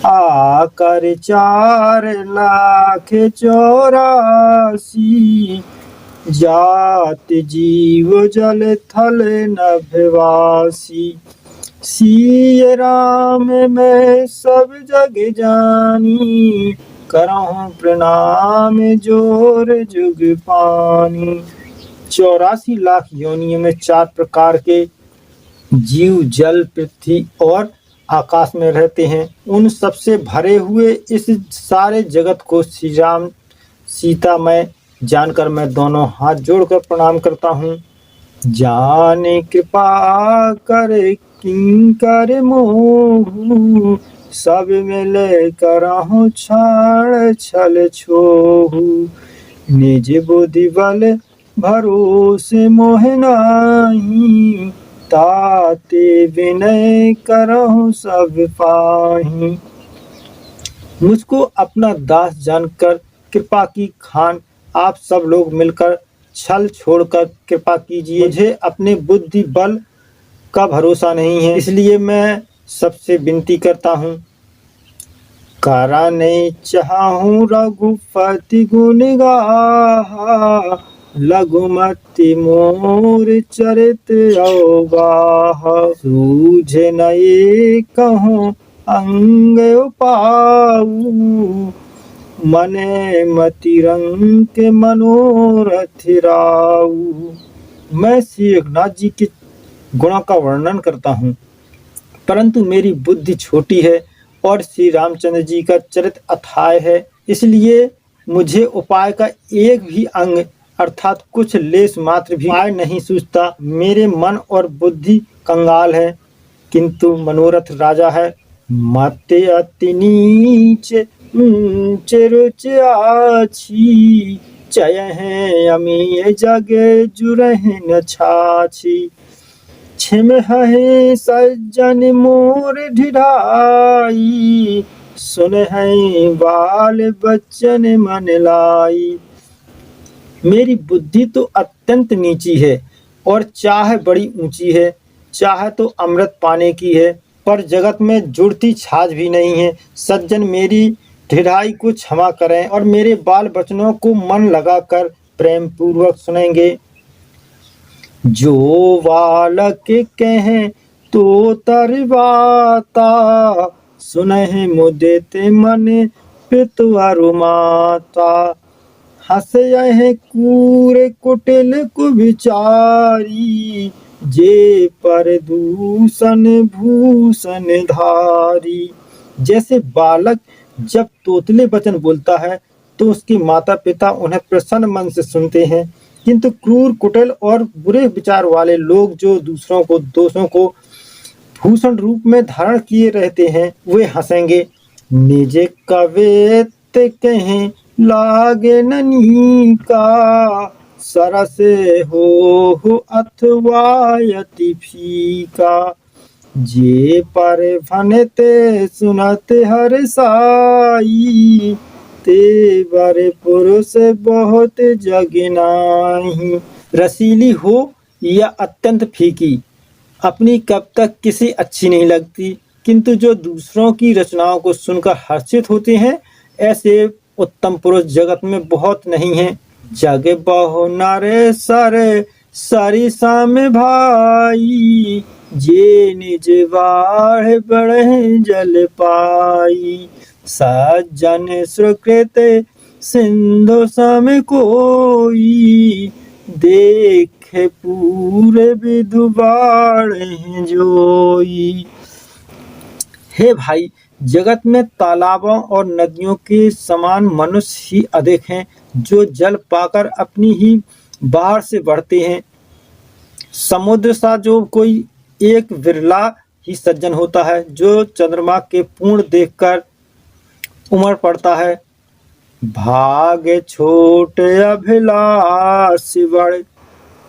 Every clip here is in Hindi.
आकर 4,84,000 जात जीव जल थल नभवासी। सिय राम मैं सब जग जानी, करहूँ प्रणाम जोर जुग पानी। 84 लाख योनियों में 4 प्रकार के जीव जल, पृथ्वी और आकाश में रहते हैं। उन सबसे भरे हुए इस सारे जगत को श्री राम सीता मैं जानकर मैं दोनों हाथ जोड़कर प्रणाम करता हूँ। जाने कृपा कर किंकर मोहु, सब मिले करहु छाड़ छल छोहु। निज बुद्धि बल भरोसे मोह नाही, ताते विनय करहु सब पाही। मुझको अपना दास जानकर कृपा की खान आप सब लोग मिलकर छल छोड़कर कृपा कीजिए। मुझे अपने बुद्धि बल का भरोसा नहीं है, इसलिए मैं सबसे विनती करता हूँ। कराने चाहूँ रघुपति गुण गाहा, लघुमति मोर चरित अवगाह। सूझे नये कहूँ अंग पाऊ, मने मति रंग मनोरथ राऊ। मैं श्री रघुनाथ जी के गुणों का वर्णन करता हूँ, परंतु मेरी बुद्धि छोटी है और श्री रामचंद्र जी का चरित्र अथाह है, इसलिए मुझे उपाय का एक भी अंग अर्थात कुछ लेश मात्र भी उपाय नहीं सूझता। मेरे मन और बुद्धि कंगाल है, किंतु मनोरथ राजा है। मते अति नीच ऊंच रुच आछी, चय है अमीय जगे जुरहि न छाछी। छिम है सज्जन मोर ढिढाई, सुन है बाल बच्चन मन लाई। मेरी बुद्धि तो अत्यंत नीची है और चाह बड़ी ऊंची है। चाह तो अमृत पाने की है, पर जगत में जुड़ती छाछ भी नहीं है। सज्जन मेरी ढिढाई को क्षमा करें और मेरे बाल बचनों को मन लगाकर प्रेम पूर्वक सुनेंगे। जो बालक कहें तो तरवाता, सुनहि मुदित मन पितु अरु माता। हंसयहि कूर कुटिल कुविचारी, जे पर दूषण भूषण धारी। जैसे बालक जब तोतले वचन बोलता है तो उसके माता पिता उन्हें प्रसन्न मन से सुनते हैं, किंतु क्रूर कुटिल और बुरे विचार वाले लोग जो दूसरों को दोषों को भूषण रूप में धारण किए रहते हैं, वे हंसेंगे। निज कवित कहें लागे ननी का, सरस हो अथवा अति फीका। जे पर भनते सुनत हर साई, ते बर पुरुष बहुत जग नाही। रसीली हो या अत्यंत फीकी, अपनी कब तक किसी अच्छी नहीं लगती, किंतु जो दूसरों की रचनाओं को सुनकर हर्षित होते हैं, ऐसे उत्तम पुरुष जगत में बहुत नहीं हैं। जग बहु नर सर सरि सम भाई, जे निज बाढ़ बढ़े जल पाई। सज्जन सुकृत सिंधु सम कोई, देखे पूरे विधु बाढ़ जोई। हे भाई, जगत में तालाबों और नदियों के समान मनुष्य ही अधिक हैं, जो जल पाकर अपनी ही बाढ़ से बढ़ते हैं। समुद्र सा जो कोई एक विरला ही सज्जन होता है, जो चंद्रमा के पूर्ण देखकर उमड़ पड़ता है। भाग छोट अभिलाष बढ़,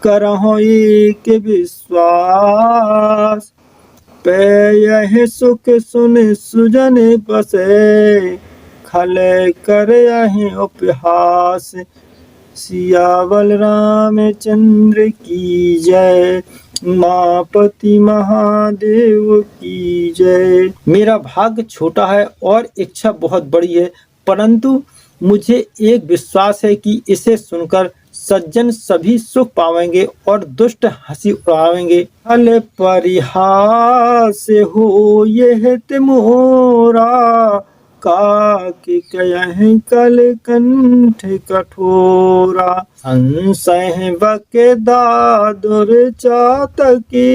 करहु एक विश्वास। पेयहि सुख सुन सुजन बसे, खल करहि उपहास। सियावल रामचंद्र की जय। उमापति महादेव की जय। मेरा भाग्य छोटा है और इच्छा बहुत बड़ी है, परंतु मुझे एक विश्वास है कि इसे सुनकर सज्जन सभी सुख पावेंगे और दुष्ट हंसी उड़ावेंगे। फल परिहास हो यह तिमोरा, काके कयहि कल कंठ कठोरा। हंसहि बके दादुर चातकी,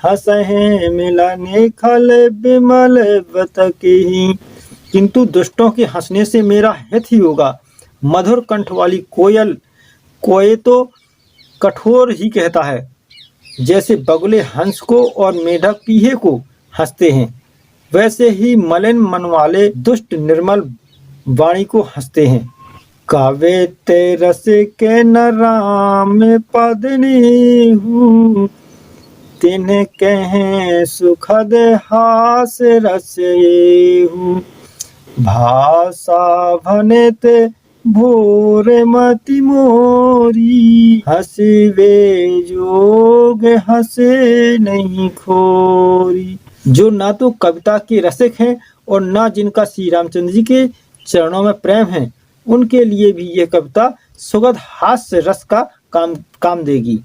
हंसहि मिलने खल बिमल बतकी। किंतु दुष्टों के हंसने से मेरा हित ही होगा। मधुर कंठ वाली कोयल कोये तो कठोर ही कहता है, जैसे बगुले हंस को और मेढक पीहे को हंसते हैं, वैसे ही मलिन मन वाले दुष्ट निर्मल वाणी को हंसते हैं। कावे ते रस के न राम पदनी हूँ, तिन्ह कहें सुखद हास रस हूँ। भाषा भनित भोर मति मोरी, हंसिवे जोग हंसे नहीं खोरी। जो ना तो कविता के रसिक हैं और ना जिनका श्री रामचंद्र जी के चरणों में प्रेम है, उनके लिए भी यह कविता सुगध हास्य रस का काम देगी।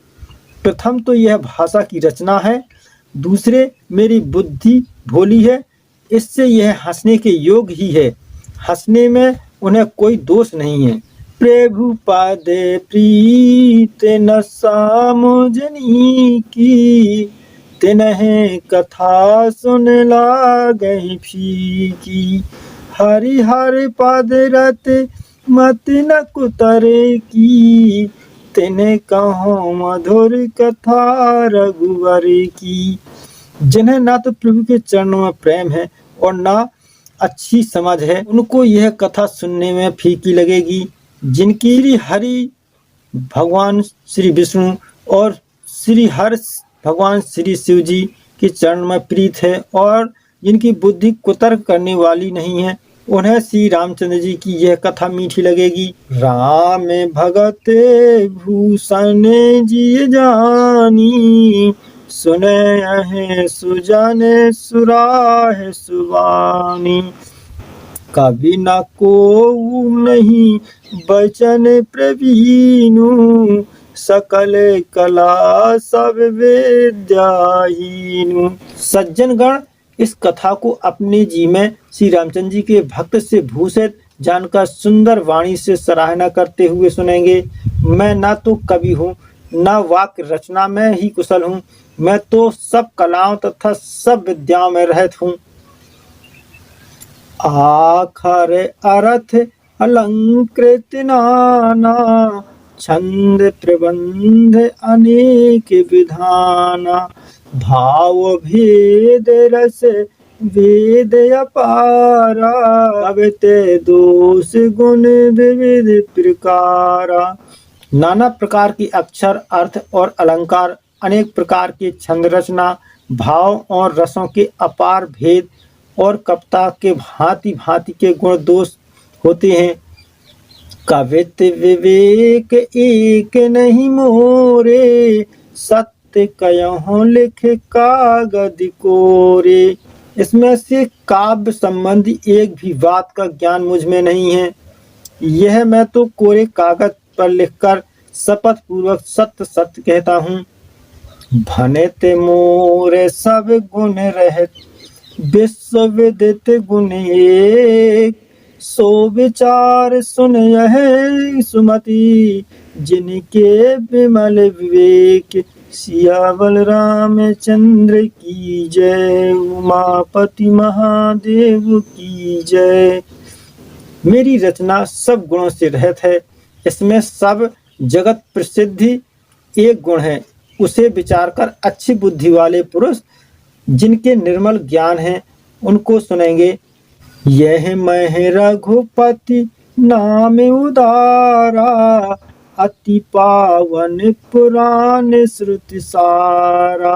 प्रथम तो यह भाषा की रचना है, दूसरे मेरी बुद्धि भोली है, इससे यह हंसने के योग ही है। हंसने में उन्हें कोई दोष नहीं है। प्रभु पादे प्रीत न सामुजनी की, तिन्हें कथा सुन लागहि फीकी। हरि हरि पद रत मत न कुतरे की, तिन्हें कहो मधुर कथा रघुवर की। जिन्हें ना तो प्रभु के चरणों में प्रेम है और ना अच्छी समझ है, उनको यह कथा सुनने में फीकी लगेगी। जिनकी श्री हरि भगवान श्री विष्णु और श्री हर भगवान श्री शिव जी के चरण में प्रीत है और जिनकी बुद्धि कुतर्क करने वाली नहीं है, उन्हें श्री रामचंद्र जी की यह कथा मीठी लगेगी। राम भगत भूषण जी जानी, सुने सुजाने सुराह सुबानी। कभी न को नहीं बचन प्रवीणु, सकल कला सब विद्याहीनु। सज्जनगण इस कथा को अपने जी में श्री रामचंद्र जी के भक्त से भूषित जानकर सुंदर वाणी से सराहना करते हुए सुनेंगे। मैं ना तो कवि हूँ, ना वाक्य रचना में ही कुशल हूँ, मैं तो सब कलाओं तथा सब विद्याओं में रहत हूँ। आखर अर्थ अलंकृत नाना, छंद प्रबंध अनेक विधाना। भाव भेद रस वेद अपारा, कविते दोष गुण विविध प्रकारा। नाना प्रकार की अक्षर, अर्थ और अलंकार, अनेक प्रकार के छंद रचना, भाव और रसों के अपार भेद और कविता के भांति भांति के गुण दोष होते हैं। कवित्व विवेक एक नहीं मोरे, सत्य कयहूँ लिख कागद कोरे। इसमें से काव्य संबंधी एक भी बात का ज्ञान मुझ में नहीं है। यह मैं तो कोरे कागज पर लिखकर शपथ पूर्वक सत्य सत्य कहता हूँ। भनित मोरे सब गुण रहत, विश्व विदित गुण एक। सो विचार सुन यह सुमति, जिनके विमल विवेक। सियावल रामचंद्र की जय, उमापति महादेव की जय। मेरी रचना सब गुणों से रहित है। इसमें सब जगत प्रसिद्धि एक गुण है, उसे विचार कर अच्छी बुद्धि वाले पुरुष जिनके निर्मल ज्ञान है उनको सुनेंगे। यह मैं रघुपति नाम उदारा, अति पावन पुराण श्रुति सारा।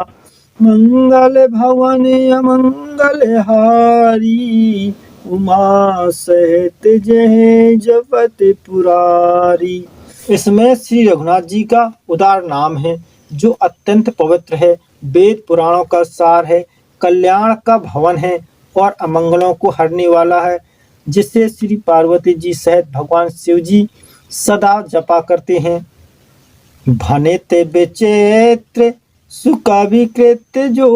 मंगल भवन अमंगल हारी, उमा सहित जय जपत पुरारी। इसमें श्री रघुनाथ जी का उदार नाम है, जो अत्यंत पवित्र है, वेद पुराणों का सार है, कल्याण का भवन है और अमंगलों को हरने वाला है, जिसे श्री पार्वती जी सहित भगवान शिव जी सदा जपा करते हैं। भने ते विचित्र सुकविकृत जो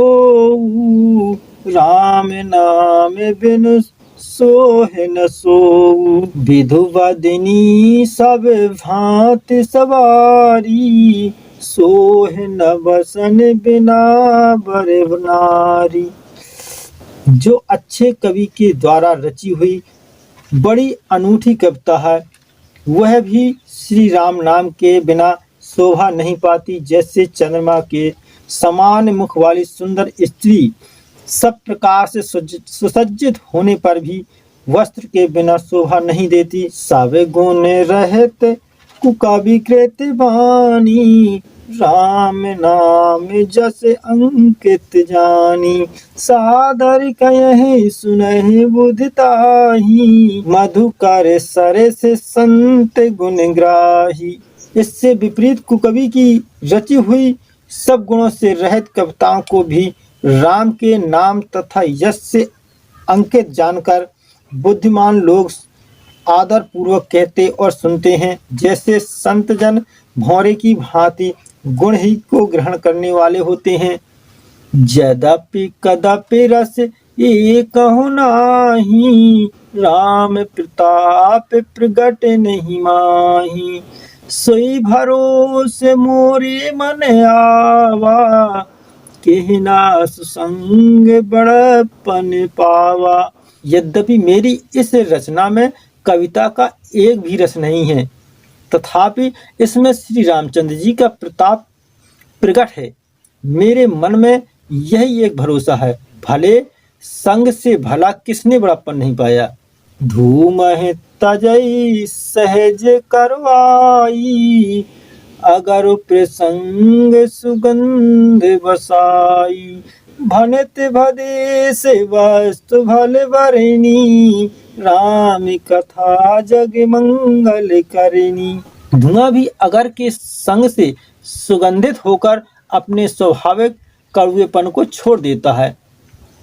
राम नाम बिनु सोहि न सोऊ। विधुवदिनी सब भांति सवारी, सोहि न बसन बिना बर नारी। जो अच्छे कवि के द्वारा रची हुई बड़ी अनूठी कविता है, वह भी श्री राम नाम के बिना शोभा नहीं पाती। जैसे चंद्रमा के समान मुख वाली सुंदर स्त्री सब प्रकार से सुसज्जित होने पर भी वस्त्र के बिना शोभा नहीं देती। सावे गुण रहत कुकविकृत वाणी, राम नाम जस अंकित जानी। सादर कहि सुनहि बुधिताही, मधुकर सरस संत गुण ग्राही। इससे विपरीत कुकवि की रची हुई सब गुणों से रहित कविताओं को भी राम के नाम तथा यश से अंकित जानकर बुद्धिमान लोग आदर पूर्वक कहते और सुनते हैं। जैसे संत जन भौरे की भांति गुण ही को ग्रहण करने वाले होते हैं। यद्यपि कदापि रस एकहु नाही, राम प्रताप प्रगट नहीं माही। सोई भरोसे मोरे मन आवा, कहना सुसंग बड़पन पावा। यद्यपि मेरी इस रचना में कविता का एक भी रस नहीं है, तथापि इसमें श्री रामचंद्र जी का प्रताप प्रकट है। मेरे मन में यही एक भरोसा है, भले संग से भला किसने बड़प्पन नहीं पाया। धूम तजई सहज करवाई, अगर प्रसंग सुगंध बसाई। भनत भदेश वस्तु भल बरनी, राम कथा जग मंगल करनी। धुआं भी अगर के संग से सुगंधित होकर अपने स्वाभाविक कड़वेपन को छोड़ देता है।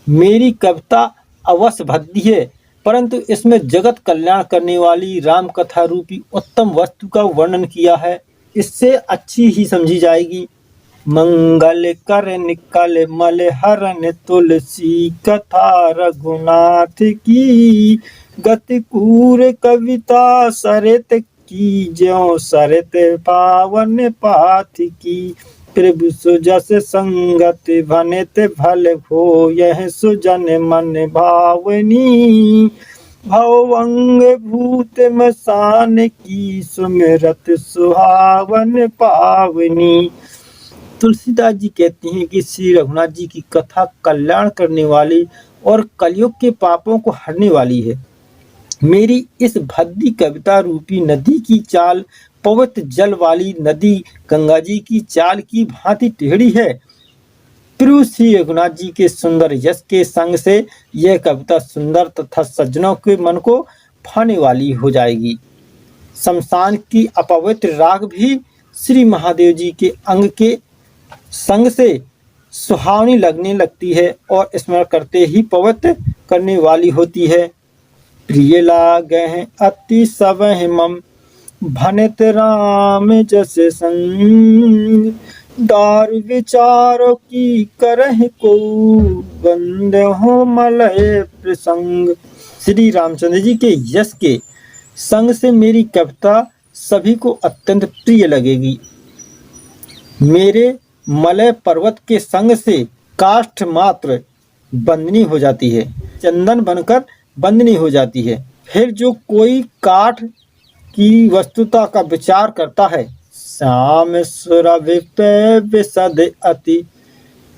मेरी कविता अवश्य भद्दी है, परंतु इसमें जगत कल्याण करने वाली राम कथा रूपी उत्तम वस्तु का वर्णन किया है, इससे अच्छी ही समझी जाएगी। मंगल कर निकल मल हरन तुलसी, कथा रघुनाथ की। गति कूर कविता सरित की, ज्यों सरित पावन पाथ की। प्रभु सुजस संगत भनित भल हो, यह सुजन मन भावनी। भवंग भूत मसान की, सुमिरत सुहावन पावनी। तुलसीदास जी कहते हैं कि श्री रघुनाथ जी की कथा कल्याण करने वाली और कलयुग के पापों को हरने वाली है। मेरी इस भद्दी कविता रूपी नदी की चाल पवित्र जल वाली नदी गंगा जी की चाल की भांति टेढ़ी है। प्रभु श्री रघुनाथ जी के सुंदर यश के संग से यह कविता सुंदर तथा सज्जनों के मन को भाने वाली हो जाएगी। शमशान की अपवित्र राख भी श्री महादेव जी के अंग के संग से सुहावनी लगने लगती है और स्मरण करते ही पवित्र करने वाली होती है। प्रिय लागे अति सब मम, भनित राम जस संग। दार विचारों की करह को, बंद हो मलय प्रसंग। श्री रामचंद्र जी के यश के संग से मेरी कविता सभी को अत्यंत प्रिय लगेगी। मेरे मलय पर्वत के संग से काष्ठ मात्र बंदनी हो जाती है, चंदन बनकर बंदनी हो जाती है। फिर जो कोई काठ की वस्तुता का विचार करता है, श्याम सुरभिप विशद अति,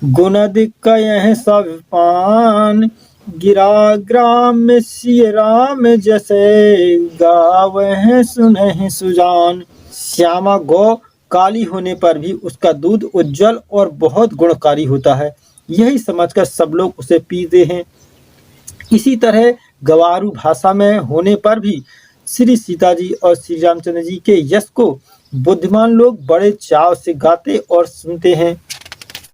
गुणदिक यह सब पान। गिरा ग्राम में सिय राम जैसे, गावह सुनहि सुजान। श्यामा गौ काली होने पर भी उसका दूध उज्जवल और बहुत गुणकारी होता है, यही समझकर सब लोग उसे पीते हैं। इसी तरह गवारू भाषा में होने पर भी श्री सीता जी और श्री रामचंद्र जी के यश को बुद्धिमान लोग बड़े चाव से गाते और सुनते हैं।